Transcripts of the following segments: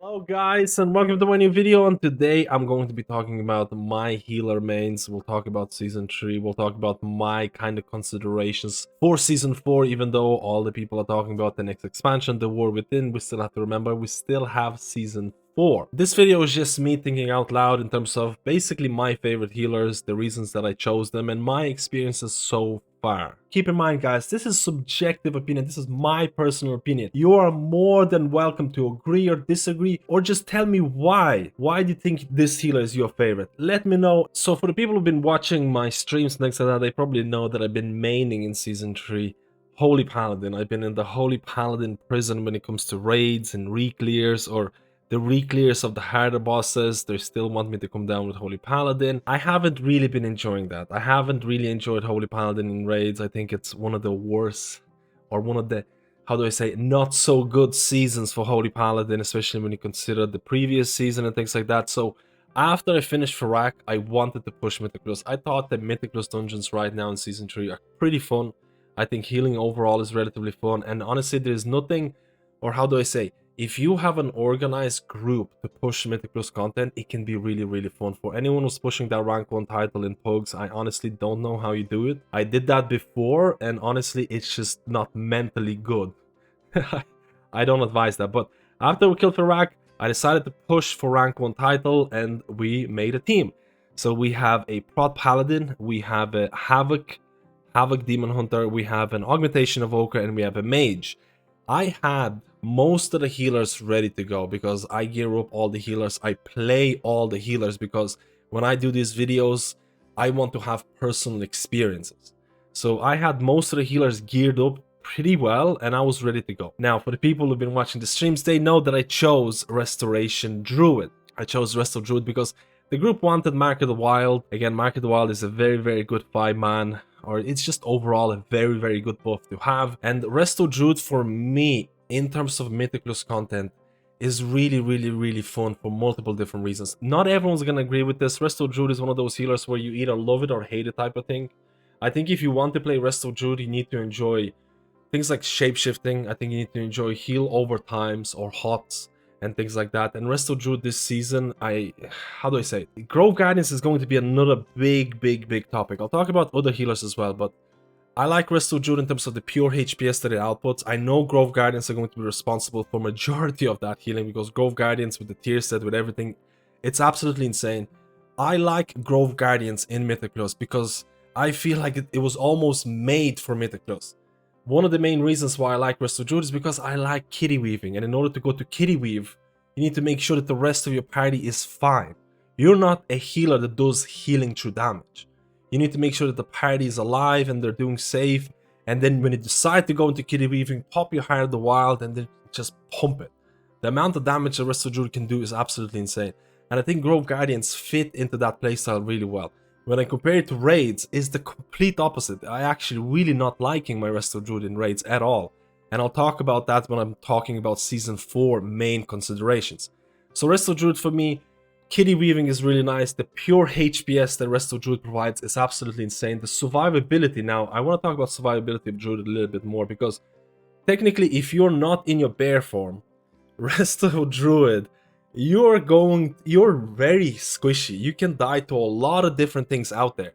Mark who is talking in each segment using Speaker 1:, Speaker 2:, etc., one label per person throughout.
Speaker 1: Hello guys and welcome to my new video, and today I'm going to be talking about my healer mains. We'll talk about season 3, we'll talk about my kind of considerations for season 4, even though all the people are talking about the next expansion, the War Within. We still have to remember we still have season 4. This video is just me thinking out loud in terms of basically my favorite healers, the reasons that I chose them, and my experiences so far. Keep in mind guys, this is subjective opinion, this is my personal opinion. You are more than welcome to agree or disagree, or just tell me why. Why do you think this healer is your favorite? Let me know. So for the people who've been watching my streams and things like that, they probably know that I've been maining in season 3 Holy Paladin. I've been in the Holy Paladin prison when it comes to raids and re-clears, or the re-clears of the harder bosses. They still want me to come down with Holy Paladin. I haven't really been enjoying that. I haven't really enjoyed Holy Paladin in raids. I think it's one of the worst, or one of the, how do I say, not so good seasons for Holy Paladin, especially when you consider the previous season and things like that. So after I finished Farak, I wanted to push Mythiclus. I thought the Mythiclus dungeons right now in season 3 are pretty fun. I think healing overall is relatively fun, and honestly there's nothing, or how do I say, if you have an organized group to push Mythiclus content, it can be really fun. For anyone who's pushing that rank 1 title in Pugs, I honestly don't know how you do it. I did that before, and honestly it's just not mentally good. I don't advise that. But after we killed Farak, I decided to push for rank 1 title, and we made a team. So we have a Prot Paladin, we have a Havoc Demon Hunter, we have an Augmentation Evoker, and we have a Mage. I had most of the healers ready to go because I gear up all the healers. I play all the healers because when I do these videos, I want to have personal experiences. So I had most of the healers geared up pretty well, and I was ready to go. Now, for the people who've been watching the streams, they know that I chose Restoration Druid. I chose Resto Druid because the group wanted Mark of the Wild. Again, Mark of the Wild is a very good 5-man, or it's just overall a very good buff to have. And Resto Druid for me, in terms of Mythiclus content, is really fun for multiple different reasons. Not everyone's gonna agree with this. Resto Druid is one of those healers where you either love it or hate it type of thing. I think if you want to play Resto Druid, you need to enjoy things like shapeshifting. I think you need to enjoy heal over times or hots and things like that. And Resto Druid this season, how do I say it? Grove Guardians is going to be another big topic. I'll talk about other healers as well, but I like Resto Druid in terms of the pure HPS that it outputs. I know Grove Guardians are going to be responsible for majority of that healing because Grove Guardians with the tier set, with everything, it's absolutely insane. I like Grove Guardians in Mythiclus because I feel like it was almost made for Mythiclus. One of the main reasons why I like Resto Druid is because I like kitty weaving, and in order to go to kitty weave, you need to make sure that the rest of your party is fine. You're not a healer that does healing through damage. You need to make sure that the party is alive and they're doing safe, and then when you decide to go into kitty weaving, pop your Heart of the Wild and then just pump it. The amount of damage that Resto Druid can do is absolutely insane, and I think Grove Guardians fit into that playstyle really well. When I compare it to raids, it's the complete opposite. I actually really not liking my Resto Druid in raids at all. And I'll talk about that when I'm talking about season 4 main considerations. So Resto Druid for me, kitty weaving is really nice. The pure HPS that Resto Druid provides is absolutely insane. The survivability, now I want to talk about survivability of Druid a little bit more, because technically if you're not in your bear form, Resto Druid, you're very squishy. You can die to a lot of different things out there.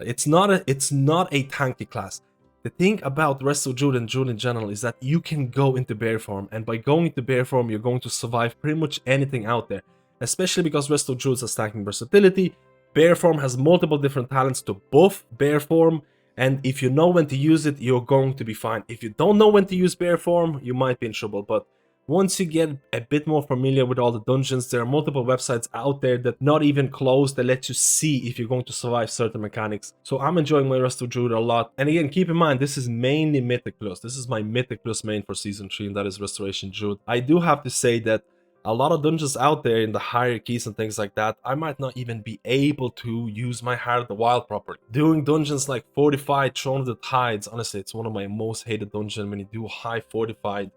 Speaker 1: It's not a tanky class. The thing about Resto Druid and Druid in general is that you can go into bear form, and by going into bear form you're going to survive pretty much anything out there, especially because Resto Druid has stacking versatility. Bear form has multiple different talents to buff bear form, and if you know when to use it, you're going to be fine. If you don't know when to use bear form, you might be in trouble. But once you get a bit more familiar with all the dungeons, there are multiple websites out there that not even closed that let you see if you're going to survive certain mechanics. So I'm enjoying my Resto Druid a lot. And again, keep in mind, this is mainly Mythiclus. This is my Mythiclus main for season 3, and that is Restoration Druid. I do have to say that a lot of dungeons out there in the hierarchies and things like that, I might not even be able to use my Heart of the Wild properly. Doing dungeons like Fortified, Throne of the Tides, honestly, it's one of my most hated dungeons. When you do high Fortified,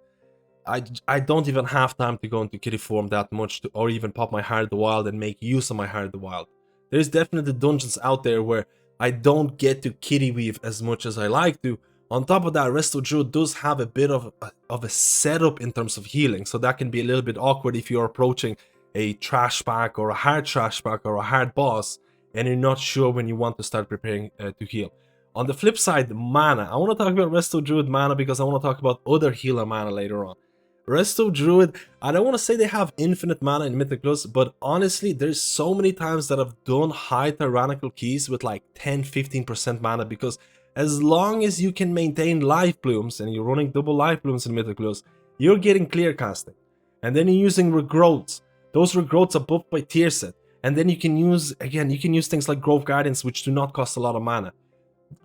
Speaker 1: I don't even have time to go into kitty form that much to, or even pop my Heart of the Wild and make use of my Heart of the Wild. There's definitely dungeons out there where I don't get to kitty weave as much as I like to, On top of that, Resto Druid does have a bit of a setup in terms of healing, so that can be a little bit awkward if you're approaching a trash pack or a hard trash pack or a hard boss and you're not sure when you want to start preparing to heal. On the flip side, mana. I want to talk about Resto Druid mana because I want to talk about other healer mana later on. Resto Druid, I don't want to say they have infinite mana in Mythic Plus, but honestly, there's so many times that I've done high tyrannical keys with like 10-15% mana, because as long as you can maintain life blooms and you're running double life blooms in Mythic Plus, you're getting clear casting. And then you're using regrowths. Those regrowths are buffed by tier set. And then you can use, again, you can use things like Growth Guardians, which do not cost a lot of mana.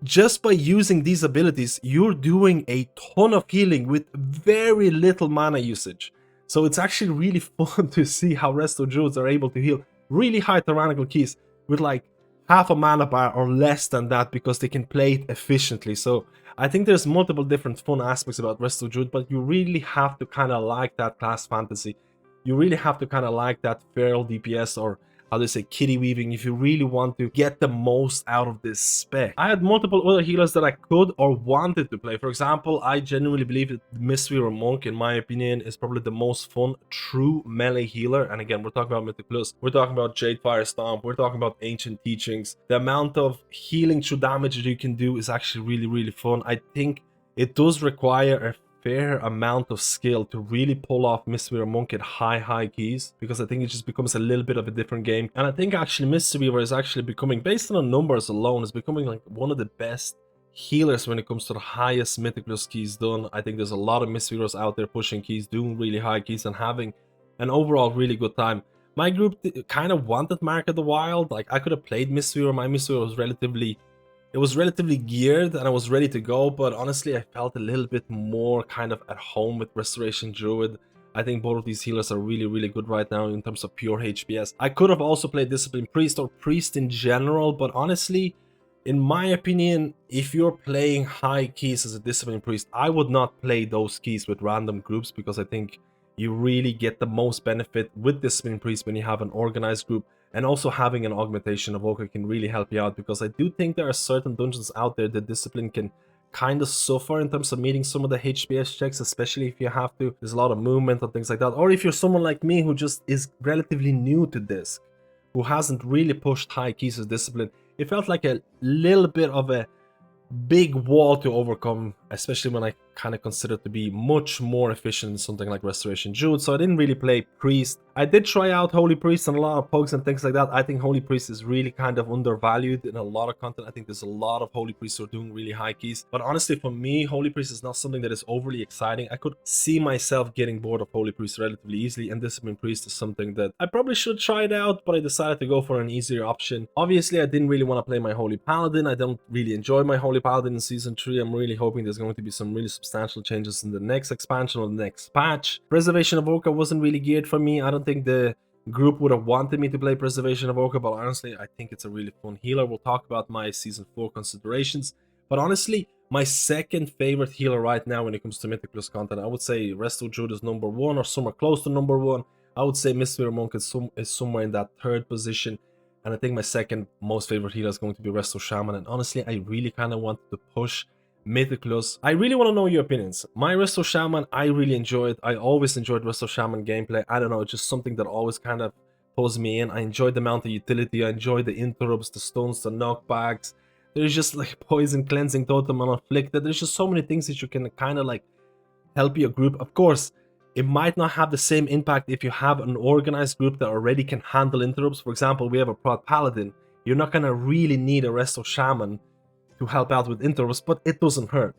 Speaker 1: Just by using these abilities, you're doing a ton of healing with very little mana usage. So it's actually really fun to see how Resto Druids are able to heal really high tyrannical keys with like half a mana bar or less than that, because they can play it efficiently. So I think there's multiple different fun aspects about Resto Druid, but you really have to kind of like that class fantasy. You really have to kind of like that feral DPS, or how they say, kitty weaving, if you really want to get the most out of this spec. I had multiple other healers that I could or wanted to play. For example, I genuinely believe that Mistweaver Monk, in my opinion, is probably the most fun true melee healer. And again, we're talking about Mythic Plus, we're talking about Jadefire Stomp, we're talking about Ancient Teachings. The amount of healing through damage that you can do is actually really fun. I think it does require a fair amount of skill to really pull off Mistweaver Monk at high keys, because I think it just becomes a little bit of a different game. And I think actually Mistweaver is actually becoming, based on the numbers alone, is becoming like one of the best healers when it comes to the highest Mythic Plus keys done. I think there's a lot of Mistweavers out there pushing keys, doing really high keys, and having an overall really good time. My group kind of wanted Mark of the Wild. Like, I could have played Mistweaver. My Mistweaver was relatively geared and I was ready to go, but honestly I felt a little bit more kind of at home with Restoration Druid. I think both of these healers are really good right now in terms of pure HPS. I could have also played Discipline Priest or Priest in general, but honestly, in my opinion, if you're playing high keys as a Discipline Priest, I would not play those keys with random groups, because I think you really get the most benefit with Discipline Priest when you have an organized group. And also having an Augmentation Evoker can really help you out, because I do think there are certain dungeons out there that Discipline can kind of suffer in terms of meeting some of the HPS checks, especially if you have to. There's a lot of movement and things like that. Or if you're someone like me who just is relatively new to Disc, who hasn't really pushed high keys as Discipline, it felt like a little bit of a big wall to overcome, especially when I kind of consider it to be much more efficient in something like Restoration Druid. So I didn't really play Priest. I did try out Holy Priest and a lot of pugs and things like that. I think Holy Priest is really kind of undervalued in a lot of content. I think there's a lot of Holy Priests who are doing really high keys, but honestly for me, Holy Priest is not something that is overly exciting. I could see myself getting bored of Holy Priest relatively easily, and Discipline Priest is something that I probably should try it out, but I decided to go for an easier option. Obviously I didn't really want to play my Holy Paladin. I don't really enjoy my Holy Paladin in Season 3. I'm really hoping there's going to be some really substantial changes in the next expansion or the next patch. Preservation Evoker wasn't really geared for me. I don't think the group would have wanted me to play Preservation Evoker, but honestly I think it's a really fun healer. We'll talk about my Season 4 considerations, but honestly my second favorite healer right now when it comes to Mythic Plus content, I would say Resto Druid is number 1 or somewhere close to number 1. I would say Mistweaver Monk is somewhere in that third position, and I think my second most favorite healer is going to be Resto Shaman. And honestly I really kind of wanted to push Mythic Plus. I really want to know your opinions. My Resto Shaman, I really enjoyed. I always enjoyed Resto Shaman gameplay. I don't know, it's just something that always kind of pulls me in. I enjoyed the amount of utility. I enjoyed the interrupts, the stuns, the knockbacks. There's just like Poison, Cleansing Totem, and Afflicted. There's just so many things that you can kind of like help your group. Of course, it might not have the same impact if you have an organized group that already can handle interrupts. For example, we have a Prod Paladin. You're not going to really need a Resto Shaman to help out with interrupts, but it doesn't hurt.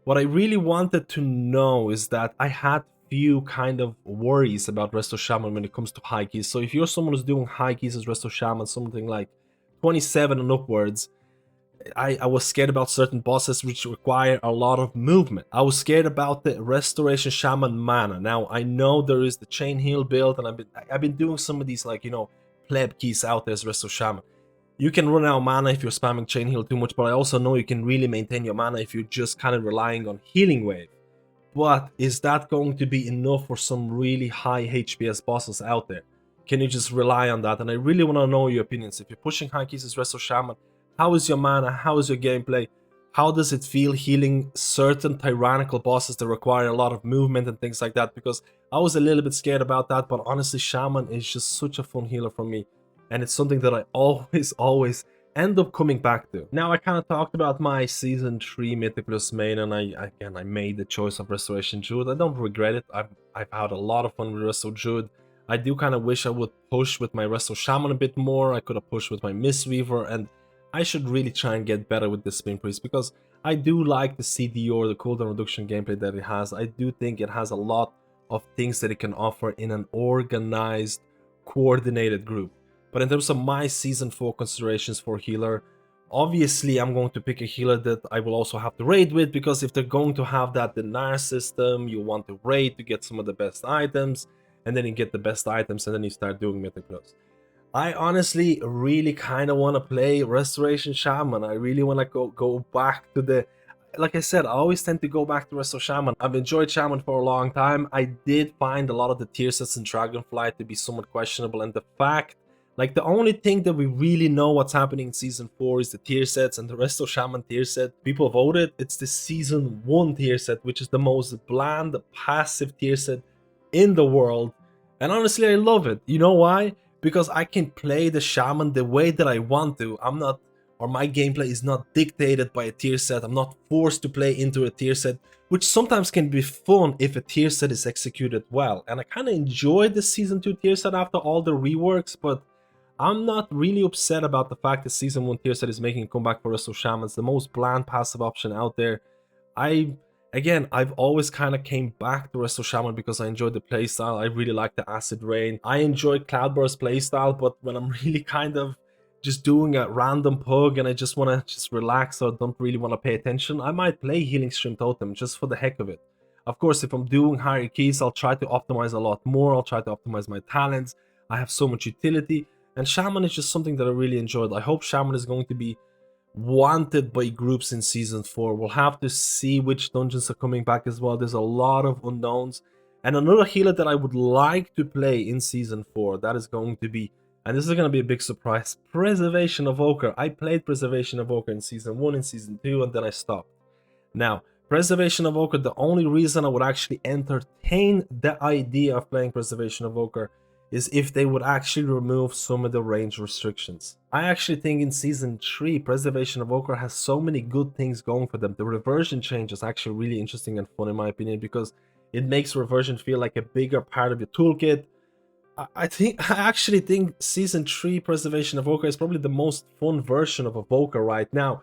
Speaker 1: What I really wanted to know is that I had few kind of worries about Resto Shaman when it comes to high keys. So if you're someone who's doing high keys as Resto Shaman, something like 27 and upwards, I was scared about certain bosses which require a lot of movement. I was scared about the Restoration Shaman mana. Now I know there is the Chain Heal build, and I've been doing some of these, like, you know, pleb keys out there as Resto Shaman. You can run out of mana if you're spamming Chain Heal too much, but I also know you can really maintain your mana if you're just kind of relying on Healing Wave. But is that going to be enough for some really high HPS bosses out there? Can you just rely on that? And I really want to know your opinions. If you're pushing high keys as Resto Shaman, how is your mana? How is your gameplay? how does it feel healing certain tyrannical bosses that require a lot of movement and things like that, because I was a little bit scared about that, but honestly, Shaman is just such a fun healer for me, and it's something that I always end up coming back to. Now, I kind of talked about my Season 3 Mythic Plus main, and I made the choice of Restoration Druid. I don't regret it. I've had a lot of fun with Resto Druid. I do kind of wish I would push with my Resto Shaman a bit more. I could have pushed with my Mistweaver, and I should really try and get better with this Spin Priest, because I do like the CD or the cooldown reduction gameplay that it has. I do think it has a lot of things that it can offer in an organized, coordinated group. But in terms of my Season 4 considerations for healer, obviously I'm going to pick a healer that I will also have to raid with, because if they're going to have that denier system, you want to raid to get some of the best items, and then you get the best items, and then you start doing Mythic Plus. I honestly really kind of want to play Restoration Shaman. I really want to go back to the... Like I said, I always tend to go back to Resto Shaman. I've enjoyed Shaman for a long time. I did find a lot of the tier sets in Dragonflight to be somewhat questionable, and the fact, like, the only thing that we really know what's happening in Season 4 is the tier sets, and the Resto Shaman tier set, people voted, it's the Season 1 tier set, which is the most bland, passive tier set in the world. And honestly, I love it. You know why? Because I can play the Shaman the way that I want to. I'm not, or my gameplay is not dictated by a tier set. I'm not forced to play into a tier set, which sometimes can be fun if a tier set is executed well. And I kind of enjoyed the Season 2 tier set after all the reworks, but I'm not really upset about the fact that Season 1 tier set is making a comeback for Resto Shaman. It's the most bland passive option out there. Again, I've always kind of came back to Resto Shaman because I enjoyed the playstyle. I really like the Acid Rain. I enjoy Cloudburst playstyle, but when I'm really kind of just doing a random pug and I just want to just relax or don't really want to pay attention, I might play Healing Stream Totem just for the heck of it. Of course, if I'm doing higher keys, I'll try to optimize a lot more. I'll try to optimize my talents. I have so much utility, and Shaman is just something that I really enjoyed. I hope Shaman is going to be wanted by groups in Season 4. We'll have to see which dungeons are coming back as well. There's a lot of unknowns. And another healer that I would like to play in Season 4, that is going to be, and this is going to be a big surprise, Preservation Evoker. I played Preservation Evoker in Season 1 and Season 2, and then I stopped. Now, Preservation Evoker, the only reason I would actually entertain the idea of playing Preservation Evoker is if they would actually remove some of the range restrictions. I actually think in Season 3, Preservation Evoker has so many good things going for them. The reversion change is actually really interesting and fun in my opinion, because it makes reversion feel like a bigger part of your toolkit. I actually think Season 3 Preservation Evoker is probably the most fun version of Evoker right now,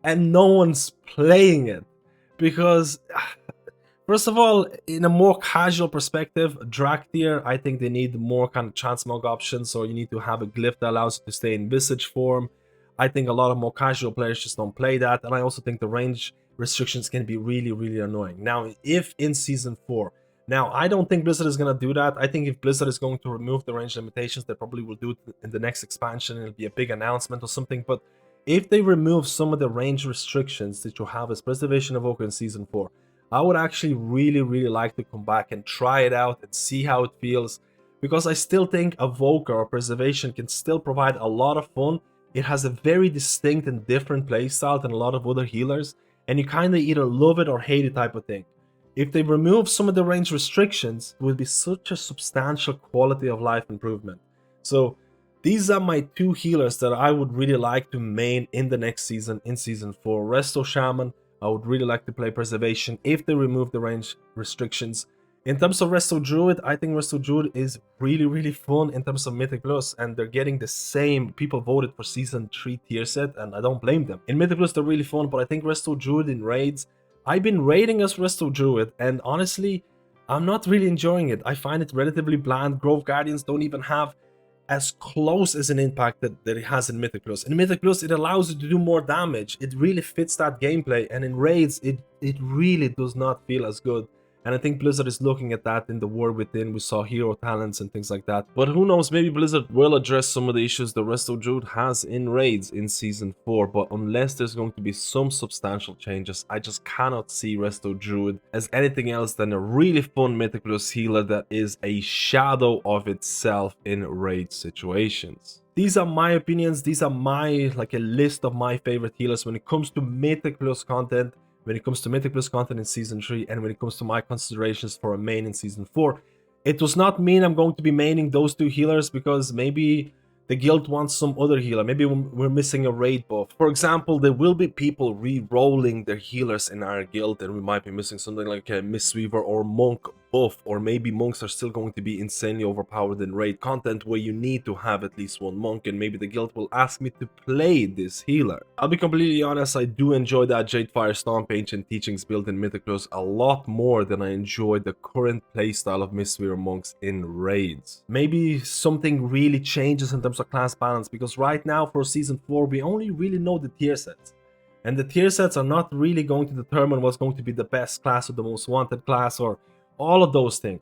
Speaker 1: and no one's playing it because... First of all, in a more casual perspective, Drag tier, I think they need more kind of transmog options, or you need to have a glyph that allows you to stay in Visage form. I think a lot of more casual players just don't play that, and I also think the range restrictions can be really, really annoying. Now, if in Season 4, now I don't think Blizzard is going to do that. I think if Blizzard is going to remove the range limitations, they probably will do it in the next expansion. It'll be a big announcement or something, but if they remove some of the range restrictions that you have as Preservation Evoker in Season 4, I would actually really like to come back and try it out and see how it feels, because I still think Evoker or Preservation can still provide a lot of fun. It has a very distinct and different playstyle than a lot of other healers, and you kind of either love it or hate it type of thing. If they remove some of the range restrictions, it would be such a substantial quality of life improvement. So these are my two healers that I would really like to main in the next season, in Season 4. Resto Shaman, I would really like to play Preservation if they remove the range restrictions. In terms of Resto Druid, I think Resto Druid is really fun in terms of Mythic Plus, and they're getting the same. People voted for Season 3 tier set, and I don't blame them. In Mythic Plus, they're really fun, but I think Resto Druid in raids, I've been raiding as Resto Druid, and honestly, I'm not really enjoying it. I find it relatively bland. Grove Guardians don't even have as close as an impact that it has in Mythic Plus. In Mythic Plus, it allows you to do more damage. It really fits that gameplay, and in raids, it really does not feel as good. And I think Blizzard is looking at that in the War Within. We saw hero talents and things like that. But who knows, maybe Blizzard will address some of the issues the Resto Druid has in raids in Season 4. But unless there's going to be some substantial changes, I just cannot see Resto Druid as anything else than a really fun Mythic Plus healer that is a shadow of itself in raid situations. These are my opinions. These are my, like, a list of my favorite healers when it comes to Mythic Plus content, when it comes to Mythic Plus content in Season 3, and when it comes to my considerations for a main in Season 4. It does not mean I'm going to be maining those two healers, because maybe the guild wants some other healer. Maybe we're missing a raid buff. For example, there will be people re-rolling their healers in our guild, and we might be missing something like a Mistweaver or Monk buff, or maybe monks are still going to be insanely overpowered in raid content where you need to have at least one monk, and maybe the guild will ask me to play this healer. I'll be completely honest, I do enjoy that Jadefire Stomp Ancient Teachings build in Mythic Plus a lot more than I enjoy the current playstyle of Mistweaver monks in raids. Maybe something really changes in terms of class balance, because right now for Season 4 we only really know the tier sets. And the tier sets are not really going to determine what's going to be the best class or the most wanted class or all of those things.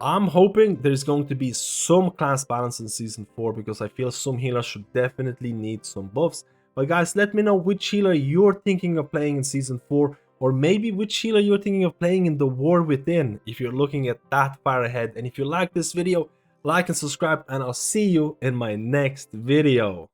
Speaker 1: I'm hoping there's going to be some class balance in Season 4, because I feel some healers should definitely need some buffs. But guys, let me know which healer you're thinking of playing in Season 4, or maybe which healer you're thinking of playing in the War Within, if you're looking at that far ahead. And if you like this video, like and subscribe, and I'll see you in my next video.